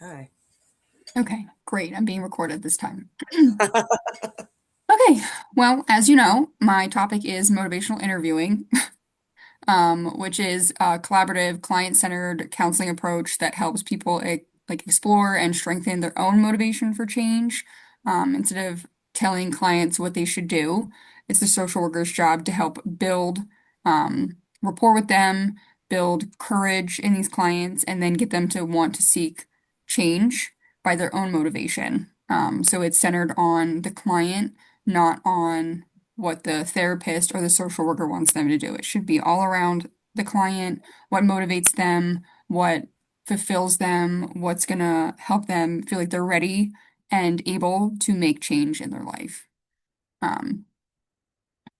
Okay. Okay, great. I'm being recorded this time. Okay, well, as you know, my topic is motivational interviewing, which is a collaborative, client-centered counseling approach that helps people explore and strengthen their own motivation for change. Instead of telling clients what they should do, it's the social worker's job to help build rapport with them, build courage in these clients, and then get them to want to seek change by their own motivation. So it's centered on the client, not on what the therapist or the social worker wants them to do. It should be all around the client, what motivates them, what fulfills them, what's gonna help them feel like they're ready and able to make change in their life. Um,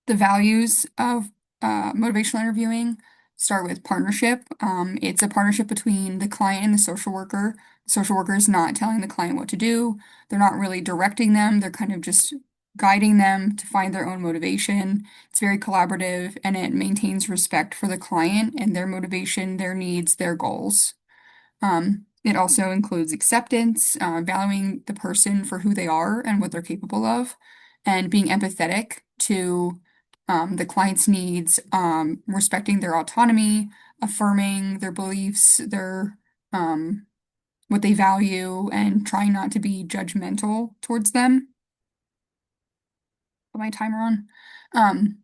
the values of motivational interviewing start with partnership. It's a partnership between the client and the social worker. The social worker is not telling the client what to do. They're not really directing them. They're kind of just guiding them to find their own motivation. It's very collaborative and it maintains respect for the client and their motivation, their needs, their goals. It also includes acceptance, valuing the person for who they are and what they're capable of, and being empathetic to the client's needs, respecting their autonomy, affirming their beliefs, their what they value, and trying not to be judgmental towards them. Put my timer on. Um,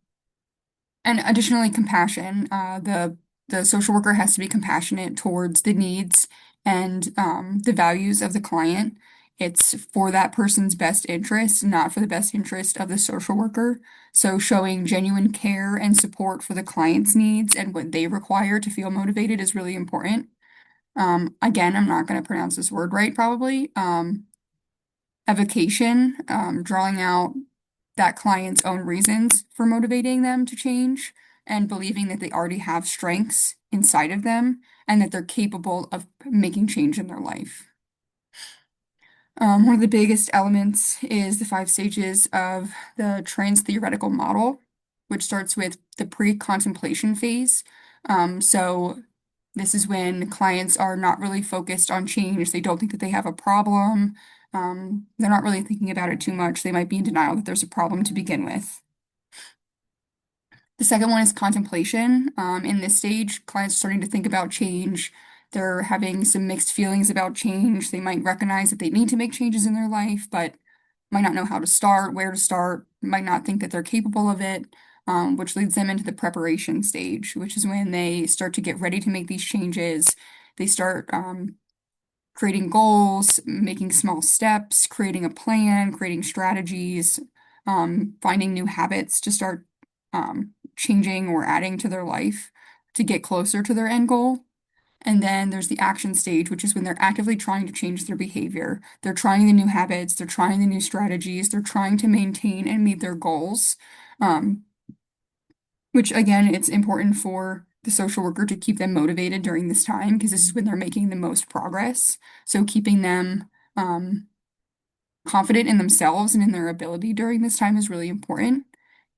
and additionally, compassion. The social worker has to be compassionate towards the needs and the values of the client. It's for that person's best interest, not for the best interest of the social worker. So showing genuine care and support for the client's needs and what they require to feel motivated is really important. Again, I'm not going to pronounce this word right, probably. Evocation, drawing out that client's own reasons for motivating them to change and believing that they already have strengths inside of them and that they're capable of making change in their life. One of the biggest elements is the 5 stages of the trans theoretical model, which starts with the pre-contemplation phase. So this is when clients are not really focused on change. They don't think that they have a problem. They're not really thinking about it too much. They might be in denial that there's a problem to begin with. The second one is contemplation. In this stage, clients are starting to think about change. They're having some mixed feelings about change. They might recognize that they need to make changes in their life, but might not know how to start, where to start, might not think that they're capable of it, which leads them into the preparation stage, which is when they start to get ready to make these changes. They start creating goals, making small steps, creating a plan, creating strategies, finding new habits to start changing or adding to their life to get closer to their end goal. And then there's the action stage, which is when they're actively trying to change their behavior. They're trying the new habits, they're trying the new strategies, they're trying to maintain and meet their goals. Um, which again, it's important for the social worker to keep them motivated during this time because this is when they're making the most progress. So keeping them confident in themselves and in their ability during this time is really important.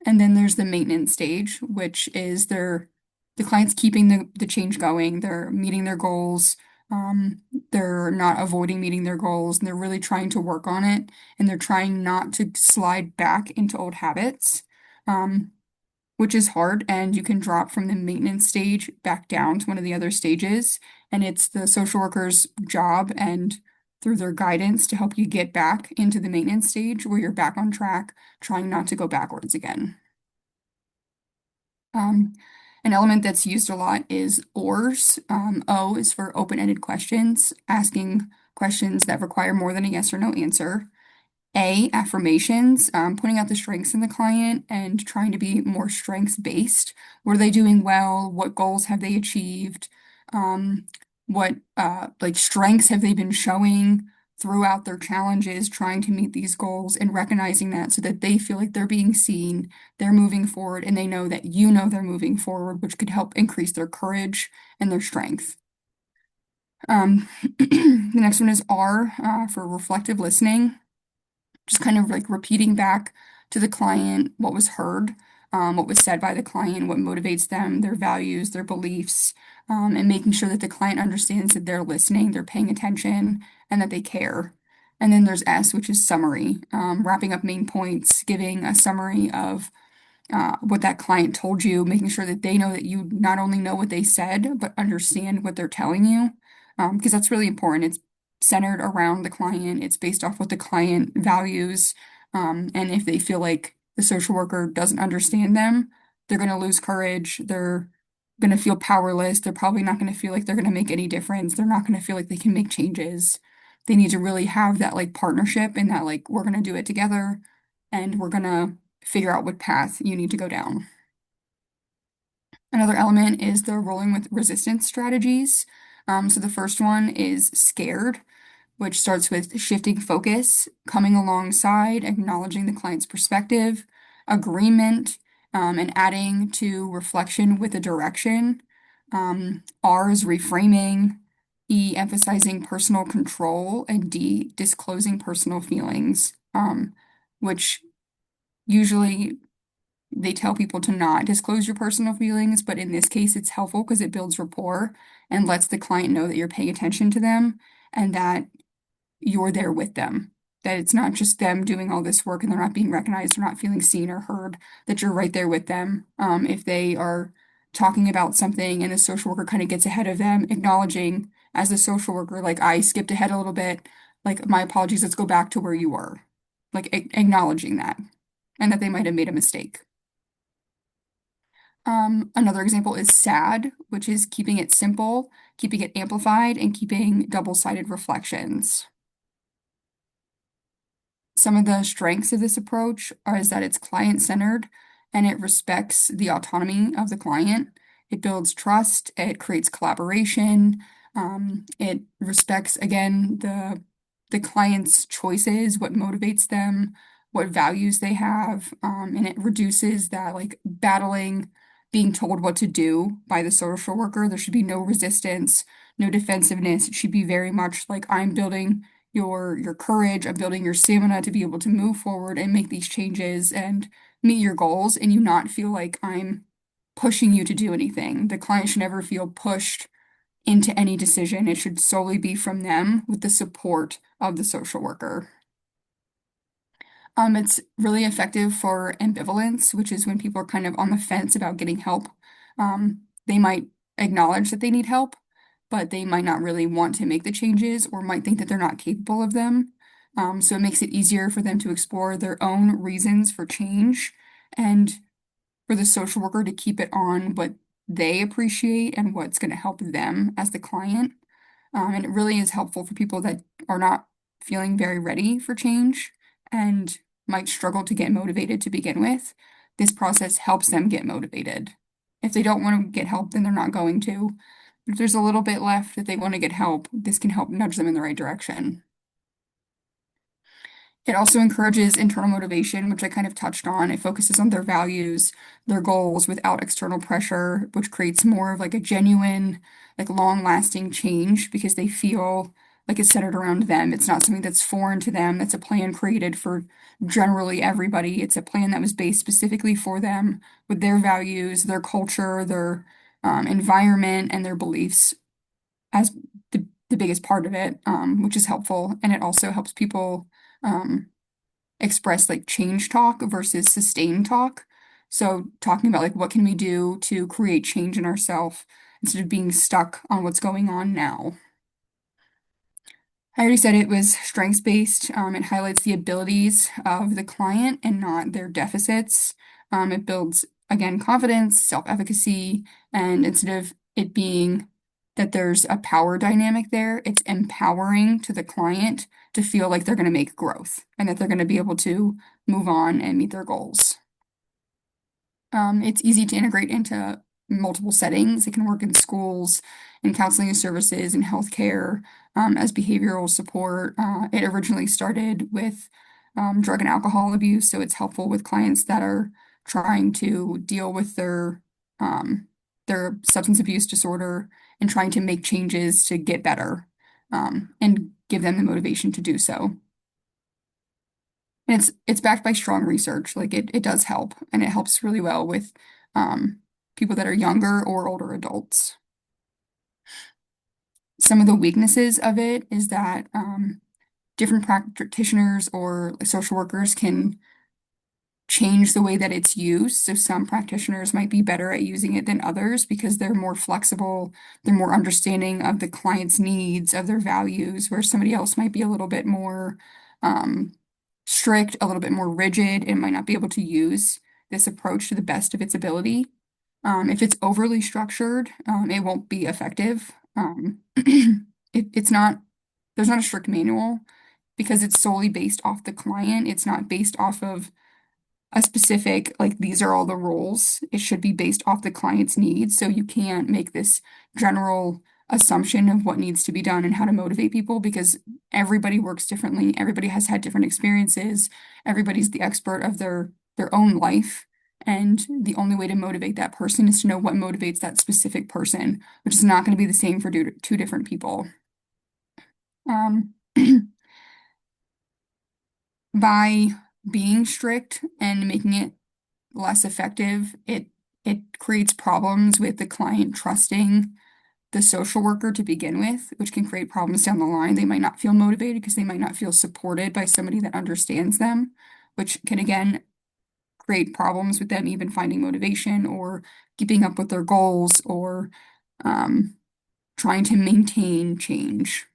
And then there's the maintenance stage, which is the client's keeping the change going, they're meeting their goals, they're not avoiding meeting their goals, and they're really trying to work on it, and they're trying not to slide back into old habits. Um, which is hard, and you can drop from the maintenance stage back down to one of the other stages. And it's the social worker's job and through their guidance to help you get back into the maintenance stage where you're back on track, trying not to go backwards again. Um, an element that's used a lot is ORS. O is for open-ended questions, asking questions that require more than a yes or no answer. A, affirmations, putting out the strengths in the client and trying to be more strengths based. What are they doing well? What goals have they achieved? What like strengths have they been showing throughout their challenges, trying to meet these goals and recognizing that so that they feel like they're being seen, they're moving forward, and they know that you know they're moving forward, which could help increase their courage and their strength. The next one is R, for reflective listening, just kind of like repeating back to the client what was heard. what was said by the client, what motivates them, their values, their beliefs, and making sure that the client understands that they're listening, they're paying attention, and that they care. And then there's S, which is summary, wrapping up main points, giving a summary of what that client told you, making sure that they know that you not only know what they said, but understand what they're telling you, because that's really important. It's centered around the client, it's based off what the client values. And if they feel like the social worker doesn't understand them, they're going to lose courage. They're going to feel powerless. They're probably not going to feel like they're going to make any difference. They're not going to feel like they can make changes. They need to really have that like partnership and that like we're going to do it together and we're going to figure out what path you need to go down. Another element is the rolling with resistance strategies. So the first one is scared, which starts with shifting focus, coming alongside, acknowledging the client's perspective, agreement, and adding to reflection with a direction. R is reframing, E, emphasizing personal control, and D, disclosing personal feelings, which usually they tell people to not disclose your personal feelings, but in this case, it's helpful because it builds rapport and lets the client know that you're paying attention to them and that you're there with them. That it's not just them doing all this work and they're not being recognized or not feeling seen or heard, that you're right there with them. If they are talking about something and the social worker kind of gets ahead of them, acknowledging as a social worker, like I skipped ahead a little bit, like my apologies, let's go back to where you were. Like acknowledging that and that they might have made a mistake. Another example is SAD, which is keeping it simple, keeping it amplified, and keeping double-sided reflections. Some of the strengths of this approach are is that it's client-centered and it respects the autonomy of the client. It builds trust, it creates collaboration, it respects again the client's choices, what motivates them, what values they have, and it reduces that like battling, being told what to do by the social worker. There should be no resistance, no defensiveness. It should be very much like I'm building your courage of building your stamina to be able to move forward and make these changes and meet your goals and you not feel like I'm pushing you to do anything. The client should never feel pushed into any decision. It should solely be from them with the support of the social worker. It's really effective for ambivalence, which is when people are kind of on the fence about getting help. They might acknowledge that they need help, but they might not really want to make the changes or might think that they're not capable of them. So it makes it easier for them to explore their own reasons for change and for the social worker to keep it on what they appreciate and what's going to help them as the client. And it really is helpful for people that are not feeling very ready for change and might struggle to get motivated to begin with. This process helps them get motivated. If they don't want to get help, then they're not going to. If there's a little bit left that they want to get help, this can help nudge them in the right direction. It also encourages internal motivation, which I kind of touched on. It focuses on their values, their goals without external pressure, which creates more of like a genuine, like long-lasting change because they feel like it's centered around them. It's not something that's foreign to them. That's a plan created for generally everybody. It's a plan that was based specifically for them with their values, their culture, their environment, and their beliefs as the biggest part of it, which is helpful. And it also helps people um, express like change talk versus sustain talk. So talking about like what can we do to create change in ourselves instead of being stuck on what's going on now. I already said it was strengths based. It highlights the abilities of the client and not their deficits. It builds, again, confidence, self-efficacy, and instead of it being that there's a power dynamic there, it's empowering to the client to feel like they're going to make growth and that they're going to be able to move on and meet their goals. It's easy to integrate into multiple settings. It can work in schools, in counseling services, in healthcare, as behavioral support. It originally started with drug and alcohol abuse, so it's helpful with clients that are trying to deal with their substance abuse disorder and trying to make changes to get better, and give them the motivation to do so. And it's backed by strong research. Like it does help, and it helps really well with um, people that are younger or older adults. Some of the weaknesses of it is that different practitioners or social workers can change the way that it's used. So some practitioners might be better at using it than others because they're more flexible, they're more understanding of the client's needs, of their values, where somebody else might be a little bit more um, strict, a little bit more rigid, and might not be able to use this approach to the best of its ability. If it's overly structured, it won't be effective. It's not, there's not a strict manual because it's solely based off the client. It's not based off of a specific, like, these are all the roles. It should be based off the client's needs. So you can't make this general assumption of what needs to be done and how to motivate people because everybody works differently. Everybody has had different experiences. Everybody's the expert of their own life. And the only way to motivate that person is to know what motivates that specific person, which is not going to be the same for two different people. Um, by being strict and making it less effective, it creates problems with the client trusting the social worker to begin with, which can create problems down the line. They might not feel motivated because they might not feel supported by somebody that understands them, which can again create problems with them even finding motivation or keeping up with their goals or um, trying to maintain change.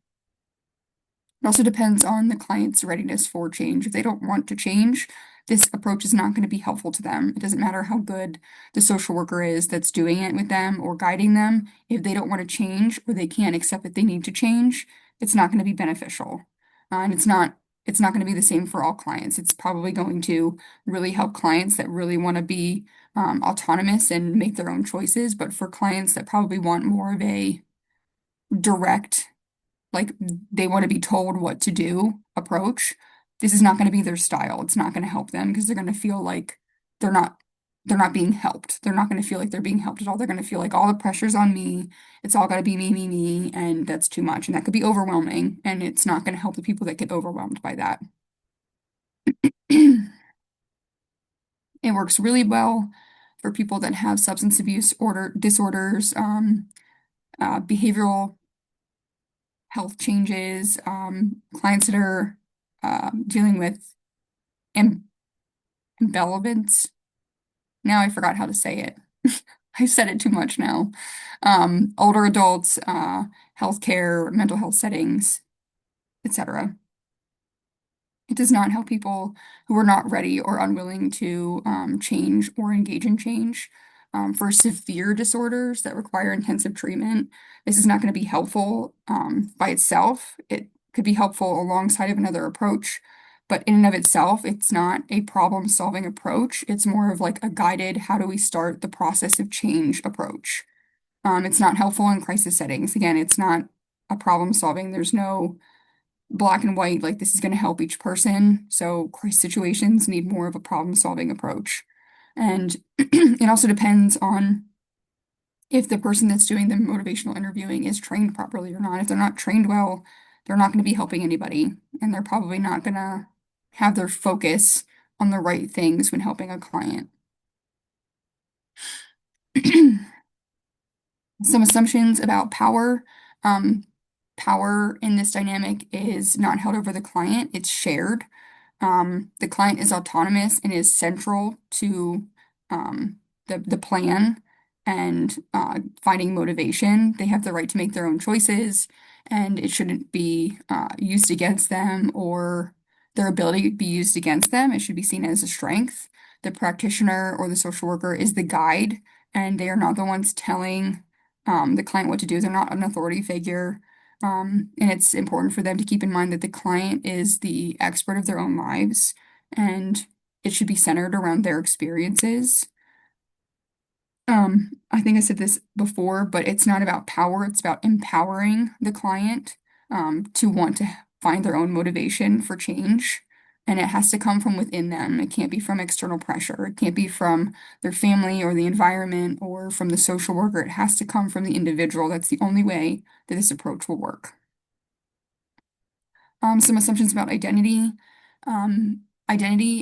It also depends on the client's readiness for change. If they don't want to change, this approach is not going to be helpful to them. It doesn't matter how good the social worker is that's doing it with them or guiding them. If they don't want to change or they can't accept that they need to change, it's not going to be beneficial. And it's not going to be the same for all clients. It's probably going to really help clients that really want to be autonomous and make their own choices. But for clients that probably want more of a direct, like, they want to be told what to do approach, this is not going to be their style. It's not going to help them because they're going to feel like they're not they're not being helped. They're not going to feel like they're being helped at all. They're going to feel like all the pressure's on me. It's all got to be me, me, me, and that's too much. And that could be overwhelming, and it's not going to help the people that get overwhelmed by that. It works really well for people that have substance abuse order disorders, behavioral health changes, clients that are dealing with Am embellishments. Now I forgot how to say it. I've said it too much now. Older adults, healthcare, mental health settings, etc. It does not help people who are not ready or unwilling to change or engage in change. For severe disorders that require intensive treatment, this is not going to be helpful by itself. It could be helpful alongside of another approach, but in and of itself, it's not a problem-solving approach. It's more of like a guided, how do we start the process of change approach. It's not helpful in crisis settings. Again, it's not a problem-solving. There's no black and white, like this is going to help each person. So crisis situations need more of a problem-solving approach. And it also depends on if the person that's doing the motivational interviewing is trained properly or not. If they're not trained well, they're not going to be helping anybody, and they're probably not going to have their focus on the right things when helping a client. Some assumptions about power. Um, Power in this dynamic is not held over the client, it's shared. The client is autonomous and is central to the plan and finding motivation. They have the right to make their own choices, and it shouldn't be used against them or their ability to be used against them. It should be seen as a strength. The practitioner or the social worker is the guide, and they are not the ones telling the client what to do. They're not an authority figure. And it's important for them to keep in mind that the client is the expert of their own lives and it should be centered around their experiences. I think I said this before, but it's not about power, it's about empowering the client to want to find their own motivation for change. And it has to come from within them. It can't be from external pressure. It can't be from their family or the environment or from the social worker. It has to come from the individual. That's the only way that this approach will work. Some assumptions about identity. Um, Identity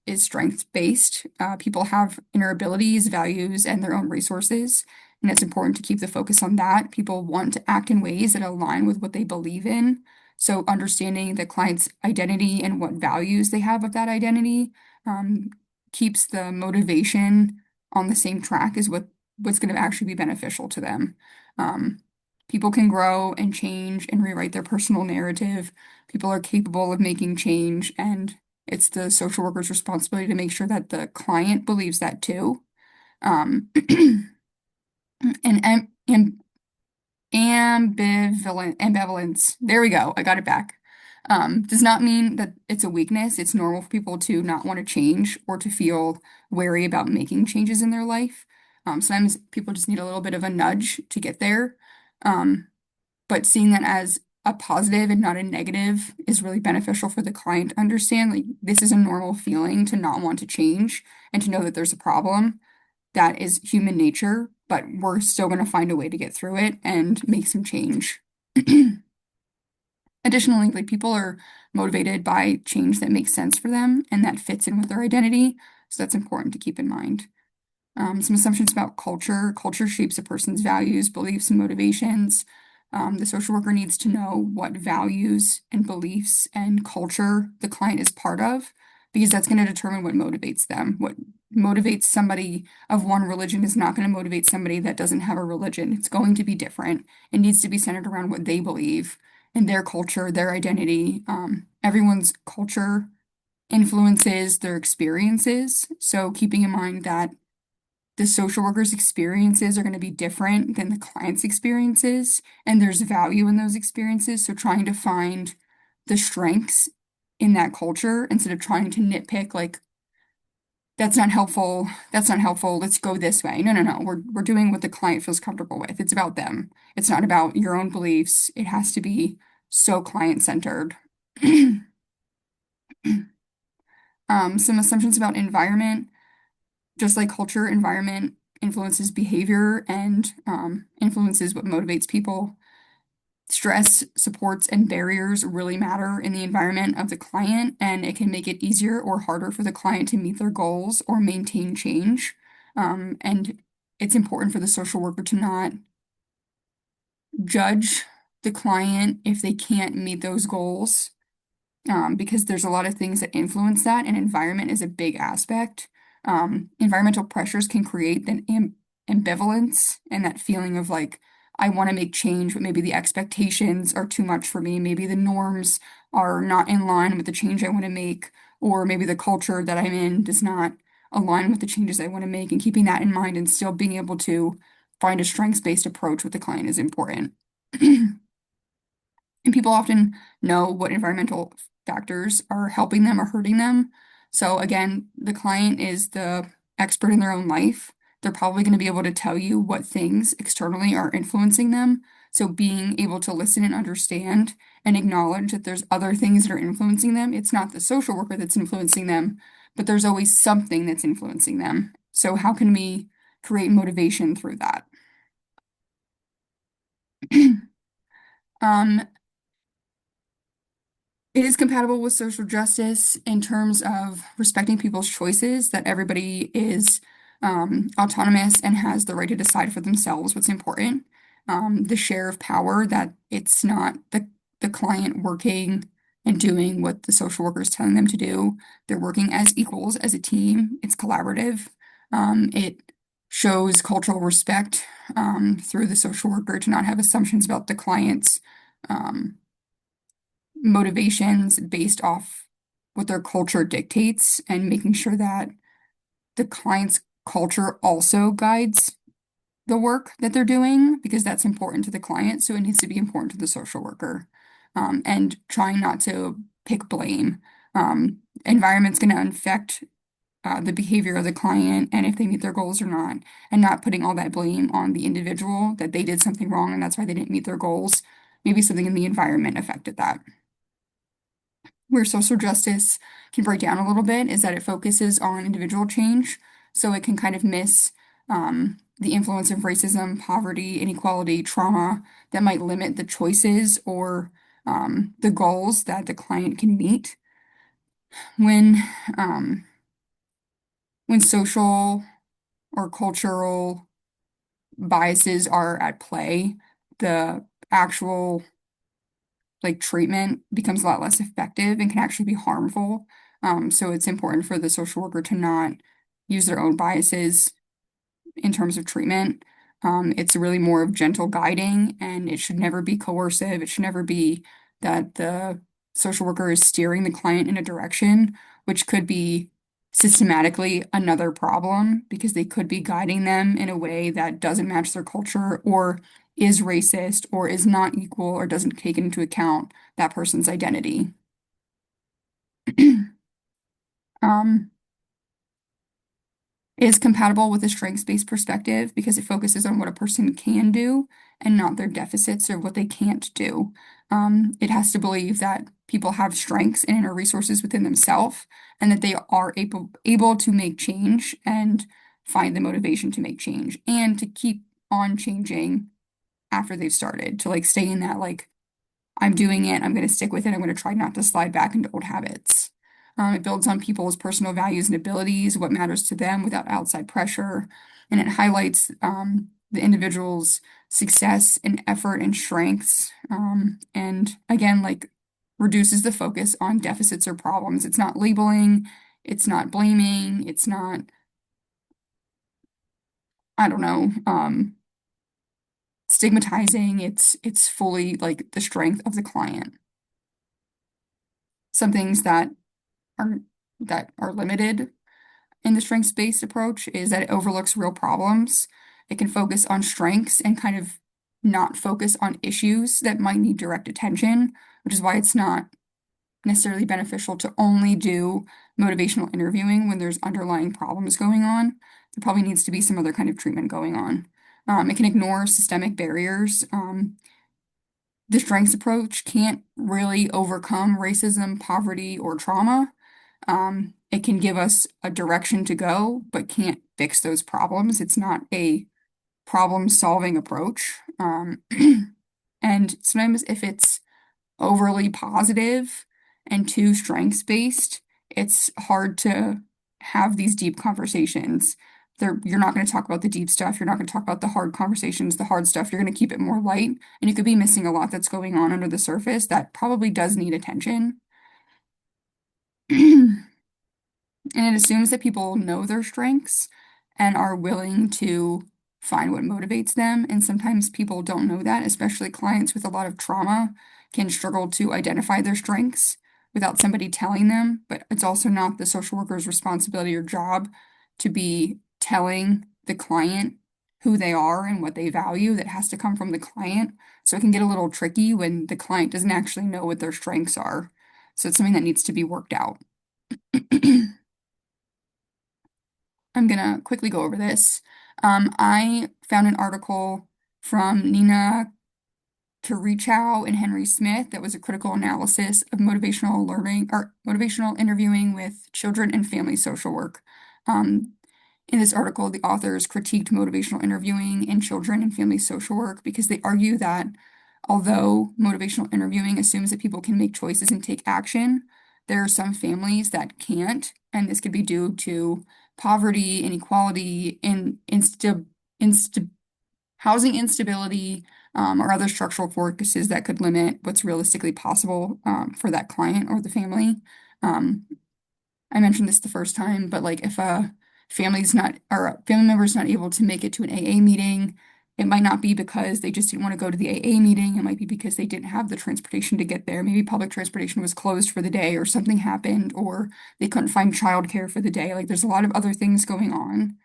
is strength based. People have inner abilities, values, and their own resources, and it's important to keep the focus on that. People want to act in ways that align with what they believe in. So understanding the client's identity and what values they have of that identity um, keeps the motivation on the same track as what's going to actually be beneficial to them. Um, People can grow and change and rewrite their personal narrative. People are capable of making change, and it's the social worker's responsibility to make sure that the client believes that too. Um, and ambivalence. There we go. I got it back. Does not mean that it's a weakness. It's normal for people to not want to change or to feel wary about making changes in their life. Sometimes people just need a little bit of a nudge to get there. Um, but seeing that as a positive and not a negative is really beneficial for the client to understand. Like, this is a normal feeling to not want to change and to know that there's a problem. That is human nature, but we're still going to find a way to get through it and make some change. Additionally, like, people are motivated by change that makes sense for them and that fits in with their identity. So that's important to keep in mind. Some assumptions about culture. Culture shapes a person's values, beliefs, and motivations. The social worker needs to know what values and beliefs and culture the client is part of, because that's going to determine what motivates them. What motivates somebody of one religion is not going to motivate somebody that doesn't have a religion. It's going to be different. It needs to be centered around what they believe and their culture, their identity. Everyone's culture influences their experiences. So keeping in mind that the social worker's experiences are going to be different than the client's experiences, and there's value in those experiences. So trying to find the strengths in that culture instead of trying to nitpick, like, that's not helpful, that's not helpful, let's go this way. No, no, no. We're doing what the client feels comfortable with. It's about them. It's not about your own beliefs. It has to be so client-centered. Some assumptions about environment. Just like culture, environment influences behavior and influences what motivates people. Stress, supports, and barriers really matter in the environment of the client, and it can make it easier or harder for the client to meet their goals or maintain change. And it's important for the social worker to not judge the client if they can't meet those goals, because there's a lot of things that influence that, and environment is a big aspect. Environmental pressures can create an ambivalence and that feeling of like, I want to make change, but maybe the expectations are too much for me. Maybe the norms are not in line with the change I want to make, or maybe the culture that I'm in does not align with the changes I want to make. And keeping that in mind and still being able to find a strengths-based approach with the client is important. And people often know what environmental factors are helping them or hurting them. So again, the client is the expert in their own life. They're probably going to be able to tell you what things externally are influencing them. So being able to listen and understand and acknowledge that there's other things that are influencing them. It's not the social worker that's influencing them, but there's always something that's influencing them. So how can we create motivation through that? Um, It is compatible with social justice in terms of respecting people's choices, that everybody is autonomous and has the right to decide for themselves what's important. The share of power, that it's not the client working and doing what the social worker is telling them to do. They're working as equals, as a team. It's collaborative. It shows cultural respect through the social worker to not have assumptions about the client's um, motivations based off what their culture dictates, and making sure that the client's culture also guides the work that they're doing, because that's important to the client. So it needs to be important to the social worker. And trying not to pick blame. Environment's going to affect the behavior of the client and if they meet their goals or not, and not putting all that blame on the individual that they did something wrong and that's why they didn't meet their goals. Maybe something in the environment affected that. Where social justice can break down a little bit is that it focuses on individual change. So it can kind of miss the influence of racism, poverty, inequality, trauma that might limit the choices or the goals that the client can meet. When um when social or cultural biases are at play, the actual like treatment becomes a lot less effective and can actually be harmful. So it's important for the social worker to not use their own biases in terms of treatment. It's really more of gentle guiding, and it should never be coercive. It should never be that the social worker is steering the client in a direction, which could be systematically another problem because they could be guiding them in a way that doesn't match their culture or is racist or is not equal or doesn't take into account that person's identity. Um, is compatible with a strengths-based perspective because it focuses on what a person can do and not their deficits or what they can't do. It has to believe that people have strengths and inner resources within themselves and that they are able to make change and find the motivation to make change and to keep on changing after they've started, to like stay in that like I'm doing it. I'm going to stick with it. I'm going to try not to slide back into old habits. It builds on people's personal values and abilities, what matters to them without outside pressure. And it highlights the individual's success and effort and strengths. And again, like reduces the focus on deficits or problems. It's not labeling, it's not blaming, it's not, I don't know, stigmatizing. It's fully like the strength of the client. Some things are that are limited in the strengths-based approach is that it overlooks real problems. It can focus on strengths and kind of not focus on issues that might need direct attention, which is why it's not necessarily beneficial to only do motivational interviewing when there's underlying problems going on. There probably needs to be some other kind of treatment going on. It can ignore systemic barriers. The strengths approach can't really overcome racism, poverty, or trauma. It can give us a direction to go, but can't fix those problems. It's not a problem-solving approach. And sometimes if it's overly positive and too strengths-based, it's hard to have these deep conversations. You're not going to talk about the deep stuff. You're not going to talk about the hard conversations, the hard stuff. You're going to keep it more light, and you could be missing a lot that's going on under the surface that probably does need attention. And it assumes that people know their strengths and are willing to find what motivates them. And sometimes people don't know that, especially clients with a lot of trauma can struggle to identify their strengths without somebody telling them. But it's also not the social worker's responsibility or job to be telling the client who they are and what they value. That has to come from the client. So it can get a little tricky when the client doesn't actually know what their strengths are. So it's something that needs to be worked out. I'm gonna quickly go over this. I found an article from Nina Kirichow and Henry Smith that was a critical analysis of motivational learning or motivational interviewing with children and family social work. Um, in this article, the authors critiqued motivational interviewing in children and family social work because they argue that although motivational interviewing assumes that people can make choices and take action, there are some families that can't, and this could be due to poverty, inequality, insta housing instability, or other structural forces that could limit what's realistically possible for that client or the family. Um, I mentioned this the first time, but like if a family's not or a family member's not able to make it to an AA meeting, it might not be because they just didn't want to go to the AA meeting. It might be because they didn't have the transportation to get there. Maybe public transportation was closed for the day or something happened, or they couldn't find childcare for the day. Like there's a lot of other things going on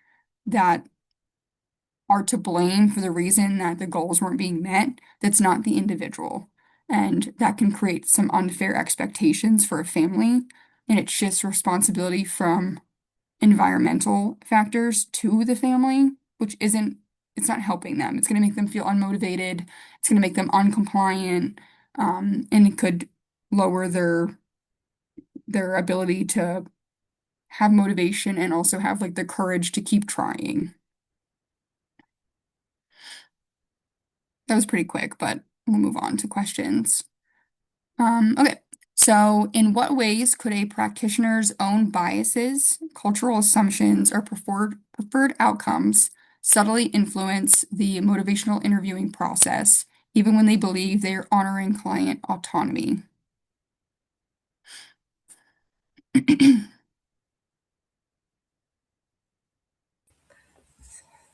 that are to blame for the reason that the goals weren't being met. That's not the individual. And that can create some unfair expectations for a family. And it shifts responsibility from environmental factors to the family, which it's not helping them. It's going to make them feel unmotivated. It's going to make them uncompliant, and it could lower their ability to have motivation and also have like the courage to keep trying. That was pretty quick, but we'll move on to questions. Okay. So, in what ways could a practitioner's own biases, cultural assumptions, or preferred outcomes subtly influence the motivational interviewing process, even when they believe they are honoring client autonomy?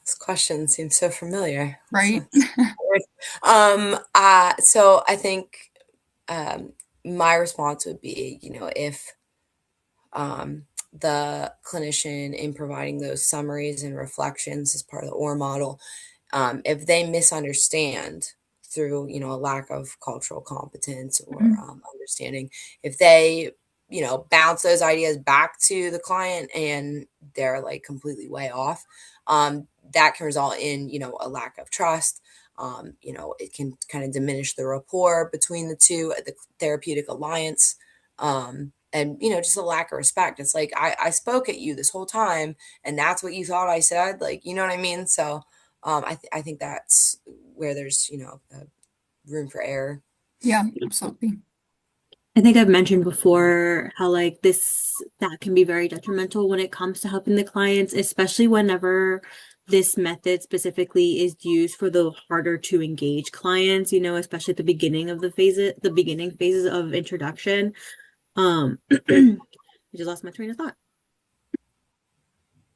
This question seems so familiar. Right? So I think my response would be, if the clinician in providing those summaries and reflections as part of the OR model, if they misunderstand through, a lack of cultural competence or understanding, if they, bounce those ideas back to the client and they're like completely way off, that can result in, a lack of trust. It can kind of diminish the rapport between the two, the therapeutic alliance. And just a lack of respect. It's like I spoke at you this whole time, and that's what you thought I said. Like, you know what I mean? So, I think that's where there's room for error. Yeah, absolutely. I think I've mentioned before how like this that can be very detrimental when it comes to helping the clients, especially whenever this method specifically is used for the harder to engage clients, especially at the beginning of the beginning phases of introduction. I just lost my train of thought.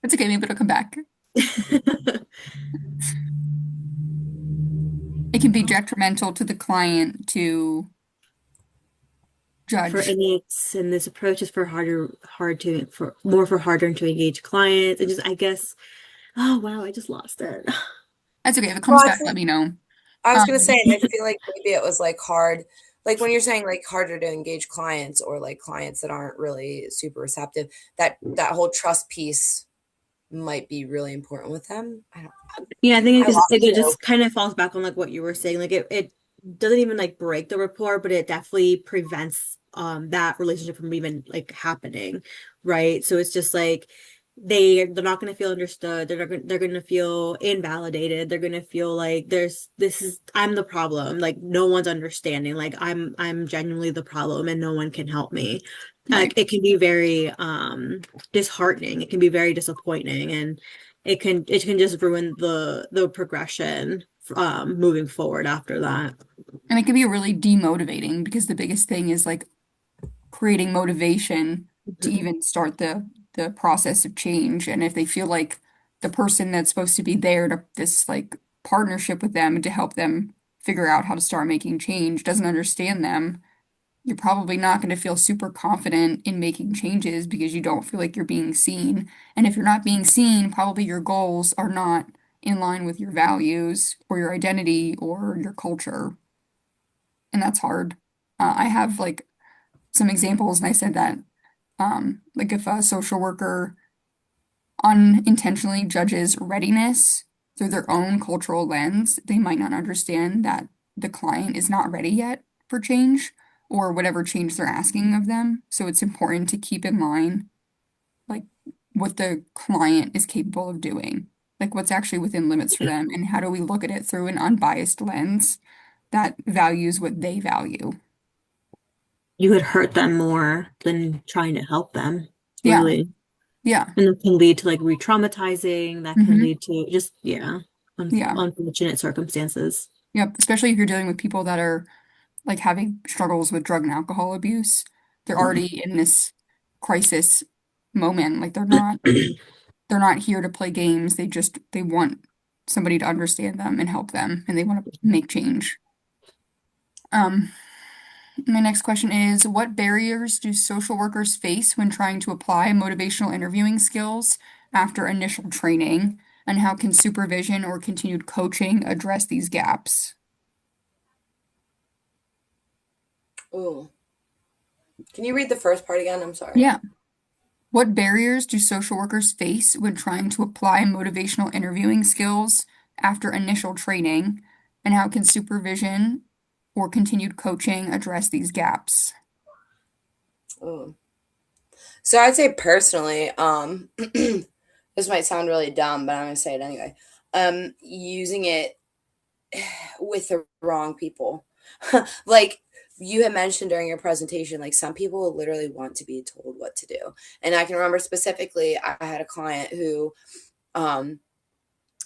It's okay, maybe it'll come back. It can be detrimental to the client to For judge. any and this approach is for harder to engage clients. And just I guess, oh wow, I just lost it. That's okay. If it Well, comes back, let me know. I was gonna Um, say, and I feel like maybe it was like hard, like when you're saying like harder to engage clients or like clients that aren't really super receptive, that whole trust piece might be really important with them. Yeah, I think I lost it you. just kind of falls back on like what you were saying. Like it doesn't even like break the rapport, but it definitely prevents that relationship from even like happening, right? So it's just like they're not going to feel understood. They're going to feel invalidated. They're going to feel like I'm the problem. Like no one's understanding. Like I'm genuinely the problem and no one can help me. right. Like it can be very disheartening. It can be very disappointing and it can just ruin the progression moving forward after that. And it can be really demotivating because the biggest thing is like creating motivation to Mhm. even start the process of change. And if they feel like the person that's supposed to be there to this like partnership with them and to help them figure out how to start making change doesn't understand them, you're probably not going to feel super confident in making changes because you don't feel like you're being seen. And if you're not being seen, probably your goals are not in line with your values or your identity or your culture. And that's hard. I have like some examples, and I said that like if a social worker unintentionally judges readiness through their own cultural lens, they might not understand that the client is not ready yet for change or whatever change they're asking of them. So it's important to keep in mind like what the client is capable of doing, like what's actually within limits for them, and how do we look at it through an unbiased lens that values what they value. You could hurt them more than trying to help them, Yeah, really. yeah, And that can lead to like re-traumatizing. That can hmm lead to just, yeah, yeah, unfortunate circumstances. yep. Especially if you're dealing with people that are like having struggles with drug and alcohol abuse. They're already in this crisis moment. Like they're not here to play games. They want somebody to understand them and help them and they want to make change. Um, my next question is, what barriers do social workers face when trying to apply motivational interviewing skills after initial training? And how can supervision or continued coaching address these gaps? Ooh, can you read the first part again? I'm sorry. Yeah. What barriers do social workers face when trying to apply motivational interviewing skills after initial training? And how can supervision or continued coaching address these gaps? Ooh. So I'd say personally, this might sound really dumb, but I'm gonna say it anyway. Using it with the wrong people. Like you had mentioned during your presentation, like some people literally want to be told what to do. And I can remember specifically, I had a client who, um,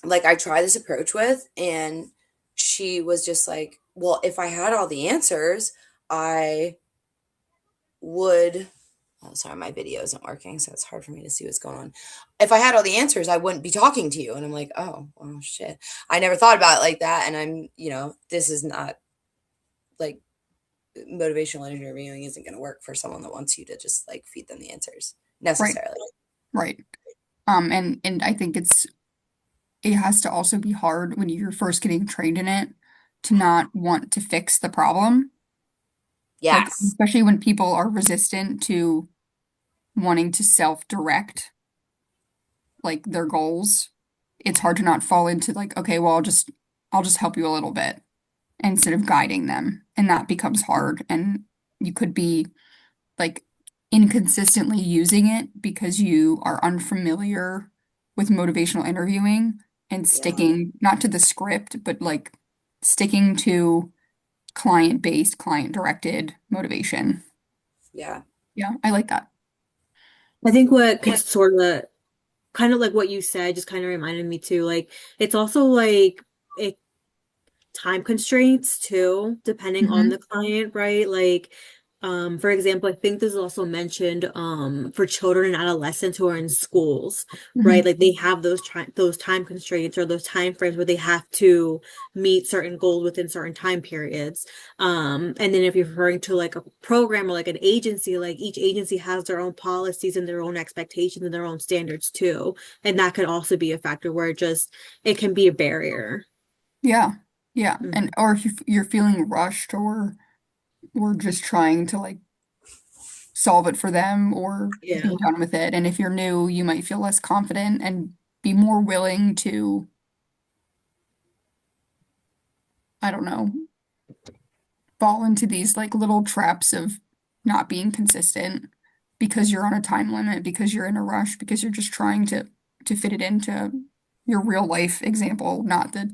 like I tried this approach with, and she was just like, well, if I had all the answers, I would. Oh, sorry, my video isn't working, so it's hard for me to see what's going on. If I had all the answers, I wouldn't be talking to you. And I'm like, oh, well, shit. I never thought about it like that. And this is not like motivational interviewing isn't going to work for someone that wants you to just like feed them the answers Right, necessarily. right. And I think it has to also be hard when you're first getting trained in it to not want to fix the problem. Like, Yes. especially when people are resistant to wanting to self-direct like their goals, it's hard to not fall into like, okay, well, I'll just help you a little bit instead of guiding them. And that becomes hard. And you could be like inconsistently using it because you are unfamiliar with motivational interviewing and Yeah. sticking not to the script, but like sticking to client-based, client-directed motivation. Yeah. Yeah, I like that. I think what could sort of kind of like what you said just kind of reminded me too. Like it's also like it time constraints too, depending on Hmm. the client, right? Like, for example, I think this is also mentioned for children and adolescents who are in schools, right? Hmm. Like they have those time constraints or those time frames where they have to meet certain goals within certain time periods. And then if you're referring to like a program or like an agency, like each agency has their own policies and their own expectations and their own standards too. And that could also be a factor where it can be a barrier. Yeah. Yeah. And Mhm. or if you're feeling rushed or just trying to like solve it for them or Yeah. be done with it. And if you're new, you might feel less confident and be more willing to, I don't know, fall into these like little traps of not being consistent because you're on a time limit, because you're in a rush, because you're just trying to fit it into your real life example, not the